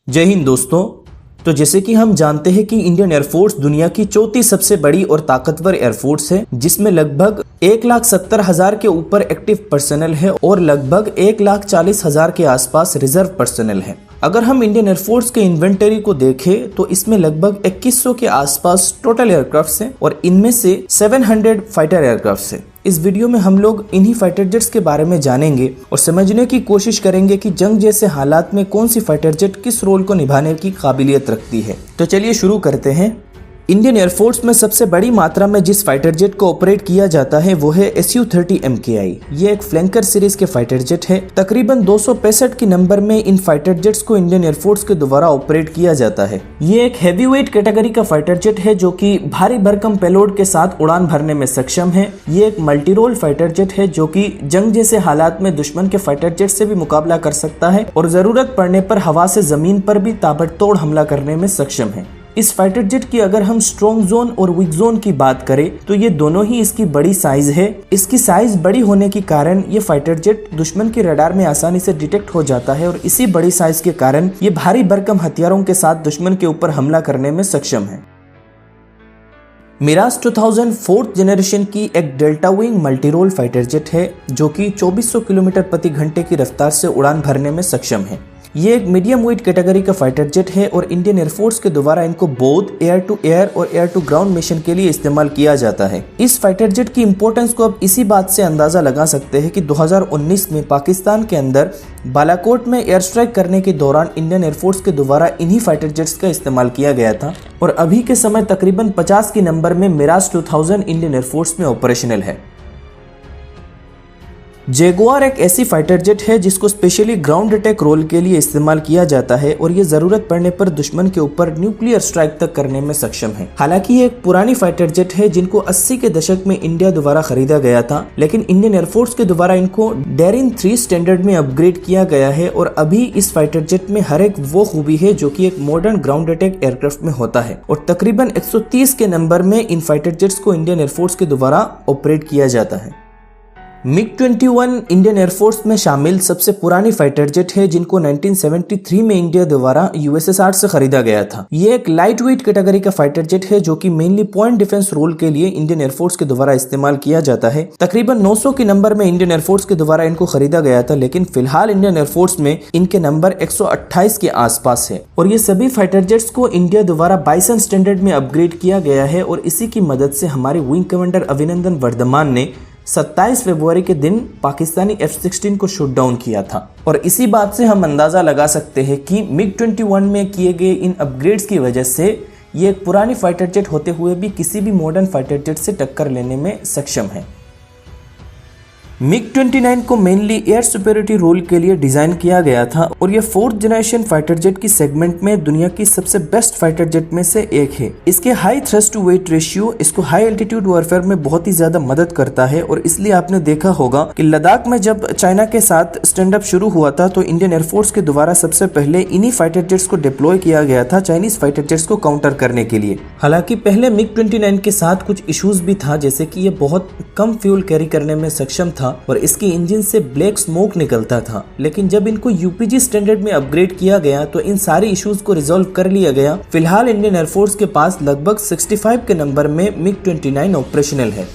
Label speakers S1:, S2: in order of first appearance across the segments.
S1: जय हिंद दोस्तों। तो जैसे कि हम जानते हैं कि इंडियन एयरफोर्स दुनिया की चौथी सबसे बड़ी और ताकतवर एयरफोर्स है, जिसमें लगभग 1,70,000 के ऊपर एक्टिव पर्सनल है और लगभग 1,40,000 के आसपास रिजर्व पर्सनल है। अगर हम इंडियन एयरफोर्स के इन्वेंटरी को देखें तो इसमें लगभग 2100 के आसपास टोटल एयरक्राफ्ट्स हैं और इनमें से 700 फाइटर एयरक्राफ्ट्स हैं। इस वीडियो में हम लोग इन्हीं फाइटर जेट्स के बारे में जानेंगे और समझने की कोशिश करेंगे कि जंग जैसे हालात में कौन सी फाइटर जेट किस रोल को निभाने की काबिलियत रखती है। तो चलिए शुरू करते हैं। इंडियन एयरफोर्स में सबसे बड़ी मात्रा में जिस फाइटर जेट को ऑपरेट किया जाता है वो है Su-30 MKI। ये एक फ्लैंकर सीरीज के फाइटर जेट है। तकरीबन 265 के नंबर में इन फाइटर जेट्स को इंडियन एयरफोर्स के द्वारा ऑपरेट किया जाता है। ये एक हैवीवेट कैटेगरी का फाइटर जेट है जो कि भारी भरकम पेलोड के साथ उड़ान भरने में सक्षम है। ये एक मल्टी रोल फाइटर जेट है जो कि जंग जैसे हालात में दुश्मन के फाइटर जेट से भी मुकाबला कर सकता है और जरूरत पड़ने पर हवा से जमीन पर भी ताबड़तोड़ हमला करने में सक्षम है। इस फाइटर जेट की अगर हम स्ट्रॉन्ग जोन और वीक जोन की बात करें तो ये दोनों ही इसकी बड़ी साइज है। इसकी साइज बड़ी होने के कारण ये फाइटर जेट दुश्मन के रडार में आसानी से डिटेक्ट हो जाता है और इसी बड़ी साइज के कारण ये भारी भरकम हथियारों के साथ दुश्मन के ऊपर हमला करने में सक्षम है। मिराज 2000 4th जनरेशन की एक delta wing multi role fighter jet है जो कि 2400 किलोमीटर प्रति घंटे की रफ्तार से उड़ान भरने में सक्षम है। ये एक मीडियम वेट कैटेगरी का फाइटर जेट है और इंडियन एयरफोर्स के द्वारा इनको बोथ एयर टू एयर और एयर टू ग्राउंड मिशन के लिए इस्तेमाल किया जाता है। इस फाइटर जेट की इंपॉर्टेंस को अब इसी बात से अंदाजा लगा सकते हैं कि 2019 में पाकिस्तान के अंदर बालाकोट में एयर स्ट्राइक करने के दौरान इंडियन एयरफोर्स के द्वारा इन्हीं फाइटर जेट्स का इस्तेमाल किया गया था और अभी के समय तकरीबन 50 के नंबर में मिराज 2000 इंडियन एयरफोर्स में ऑपरेशनल है। जैगुआर एक ऐसी फाइटर जेट है जिसको स्पेशली ग्राउंड अटैक रोल के लिए इस्तेमाल किया जाता है और ये जरूरत पड़ने पर दुश्मन के ऊपर न्यूक्लियर स्ट्राइक तक करने में सक्षम है। हालांकि ये एक पुरानी फाइटर जेट है जिनको 80 के दशक में इंडिया द्वारा खरीदा गया था, लेकिन इंडियन एयरफोर्स के द्वारा इनको डेरिन 3 स्टैंडर्ड में अपग्रेड किया गया है और अभी इस फाइटर जेट में हर एक वो खूबी है जो की एक मॉडर्न ग्राउंड अटैक एयरक्राफ्ट में होता है और तकरीबन 130 के नंबर में इन फाइटर जेट्स को इंडियन एयरफोर्स के द्वारा ऑपरेट किया जाता है। MiG-21 इंडियन एयरफोर्स में शामिल सबसे पुरानी फाइटर जेट है जिनको 1973 में इंडिया द्वारा USSR से खरीदा गया था। ये एक लाइट वेट कैटेगरी का फाइटर जेट है जो कि मेनली पॉइंट डिफेंस रोल के लिए इंडियन एयरफोर्स के द्वारा इस्तेमाल किया जाता है। तकरीबन 900 के नंबर में इंडियन एयरफोर्स के द्वारा इनको खरीदा गया था, लेकिन फिलहाल इंडियन एयरफोर्स में इनके नंबर 128 के आसपास है और ये सभी फाइटर जेट्स को इंडिया द्वारा बाइसन स्टैंडर्ड में अपग्रेड किया गया है और इसी की मदद से हमारे विंग कमांडर अभिनंदन वर्धमान ने 27 फरवरी के दिन पाकिस्तानी F-16 को शूट डाउन किया था और इसी बात से हम अंदाजा लगा सकते हैं कि MiG-21 में किए गए इन अपग्रेड्स की वजह से ये एक पुरानी फाइटर जेट होते हुए भी किसी भी मॉडर्न फाइटर जेट से टक्कर लेने में सक्षम है। MiG-29 को मेनली एयर सुपेरियोरिटी रोल के लिए डिजाइन किया गया था और ये 4th जनरेशन फाइटर जेट की सेगमेंट में दुनिया की सबसे बेस्ट फाइटर जेट में से एक है। इसके high thrust to weight ratio इसको हाई एल्टीट्यूड वॉरफेयर में बहुत ही ज्यादा मदद करता है और इसलिए आपने देखा होगा कि लद्दाख में जब चाइना के साथ स्टैंड अप शुरू हुआ था तो इंडियन एयरफोर्स के द्वारा सबसे पहले इन्हीं फाइटर जेट्स को डिप्लॉय किया गया था चाइनीज फाइटर जेट्स को काउंटर करने के लिए। हालांकि पहले MiG-29 के साथ कुछ इश्यूज भी था, जैसे कि ये बहुत कम फ्यूल कैरी करने में सक्षम था और इसके इंजन से ब्लैक स्मोक निकलता था, लेकिन जब इनको UPG स्टैंडर्ड में अपग्रेड किया गया तो इन सारे इश्यूज को रिजॉल्व कर लिया गया। फिलहाल इंडियन एयरफोर्स के पास लगभग 65 के नंबर में MiG-29 ऑपरेशनल है।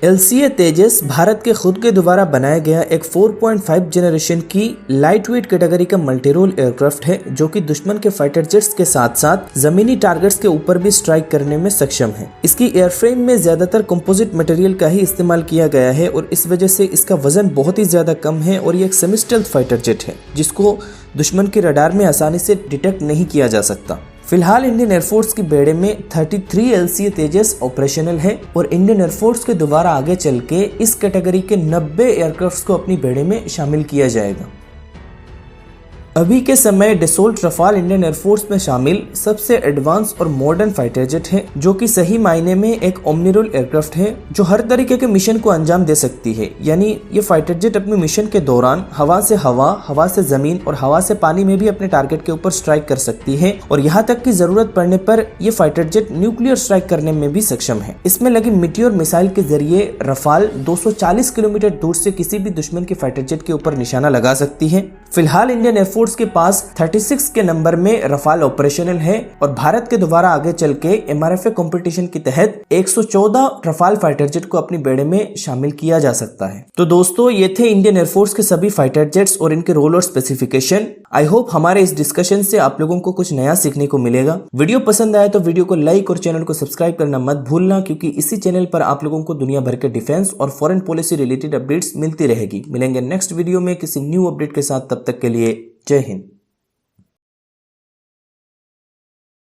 S1: LCA तेजस भारत के खुद के द्वारा बनाया गया एक 4.5 जनरेशन की लाइट वेट कैटेगरी का मल्टी रोल एयरक्राफ्ट है जो कि दुश्मन के फाइटर जेट्स के साथ साथ जमीनी टारगेट्स के ऊपर भी स्ट्राइक करने में सक्षम है। इसकी एयरफ्रेम में ज्यादातर कंपोजिट मटेरियल का ही इस्तेमाल किया गया है और इस वजह से इसका वजन बहुत ही ज्यादा कम है और ये एक सेमी स्टेल्थ फाइटर जेट है जिसको दुश्मन के रडार में आसानी से डिटेक्ट नहीं किया जा सकता। फिलहाल इंडियन एयरफोर्स की बेड़े में 33 LCA तेजस ऑपरेशनल है और इंडियन एयरफोर्स के द्वारा आगे चल के इस कैटेगरी के 90 एयरक्राफ्ट्स को अपनी बेड़े में शामिल किया जाएगा। अभी के समय डसोल्ट रफाल इंडियन एयरफोर्स में शामिल सबसे एडवांस और मॉडर्न फाइटर जेट है जो कि सही मायने में एक ओमनीरोल एयरक्राफ्ट है जो हर तरीके के मिशन को अंजाम दे सकती है। यानी ये फाइटर जेट अपने मिशन के दौरान हवा से हवा, हवा से जमीन और हवा से पानी में भी अपने टारगेट के ऊपर स्ट्राइक कर सकती है और यहाँ तक कि जरूरत पड़ने पर ये फाइटर जेट न्यूक्लियर स्ट्राइक करने में भी सक्षम है। इसमें लगी मीटियोर मिसाइल के जरिए रफाल 240 किलोमीटर दूर से किसी भी दुश्मन के फाइटर जेट के ऊपर निशाना लगा सकती है। फिलहाल इंडियन एयरफोर्स एयरफोर्स के पास 36 के नंबर में रफाल ऑपरेशनल है और भारत के द्वारा आगे चल के MRFA कंपटीशन के तहत 114 रफाल फाइटर जेट को अपनी बेड़े में शामिल किया जा सकता है। तो दोस्तों ये थे इंडियन एयरफोर्स के सभी फाइटर जेट्स और इनके रोल और स्पेसिफिकेशन। आई होप हमारे इस डिस्कशन से आप लोगों को कुछ नया सीखने को मिलेगा। वीडियो पसंद आए तो वीडियो को लाइक और चैनल को सब्सक्राइब करना मत भूलना, क्योंकि इसी चैनल पर आप लोगों को दुनिया भर के डिफेंस और फॉरेन पॉलिसी रिलेटेड अपडेट्स मिलती रहेगी। मिलेंगे नेक्स्ट वीडियो में किसी न्यू अपडेट के साथ, तब तक के लिए जय हिंद।